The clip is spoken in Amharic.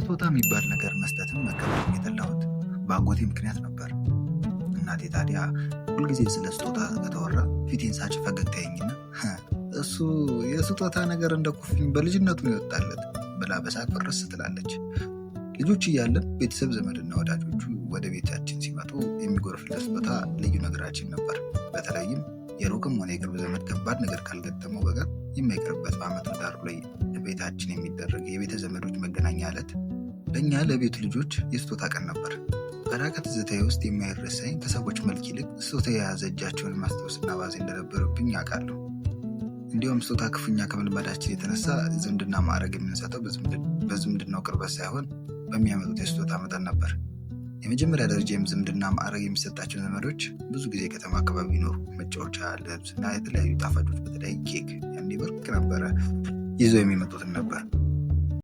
ስጦታ የሚባል ነገር መስጠትም መቀበልም የጠላሁት በአጎቴ ምክንያት ነበር። እናቴ ታዲያ ሁልጊዜ ስለ ስጦታ ከተወራ ፊቴን ሳጭ ፈገግ ታየኝና እሱ የስጦታ ነገር እንደ ኩፍኝ በልጅነቱ ይወጣለት ብላ በሳቅ ፍርስ ትላለች። ልጆች እያለን ቤተሰብ ዘመድና ወዳጆቹ ወደ ቤታችን ሲመጡ የሚጎርፍለት ስጦታ ልዩ ነገራችን ነበር። በተለይም የሩቅም ሆነ የቅርብ ዘመድ ከባድ ነገር ካልገጠመው በቀር የማይቀርበት በዓመቱ ዳሩ ላይ ቤታችን የሚደረግ የቤተ ዘመዶች መገናኛ ዕለት ለእኛ ለቤቱ ልጆች የስጦታ ቀን ነበር። በራቀ ትዝታዬ ውስጥ የማይረሳኝ ከሰዎች መልክ ይልቅ ስጦታ የያዘ እጃቸውን ማስታወስና ባዜ እንደነበረብኝ ያውቃለሁ። እንዲሁም ስጦታ ክፉኛ ከመልመዳችን የተነሳ ዝምድና ማዕረግ የምንሰጠው በዝምድናው ቅርበት ሳይሆን በሚያመጡት የስጦታ መጠን ነበር። የመጀመሪያ ደረጃ ዝምድና ማዕረግ የሚሰጣቸው ዘመዶች ብዙ ጊዜ ከተማ አካባቢ ይኖሩ መጫወቻ፣ ልብስ እና የተለያዩ ጣፋጮች በተለይ ኬክ ያኔ ብርቅ ነበረ ይዘው የሚመጡትን ነበር።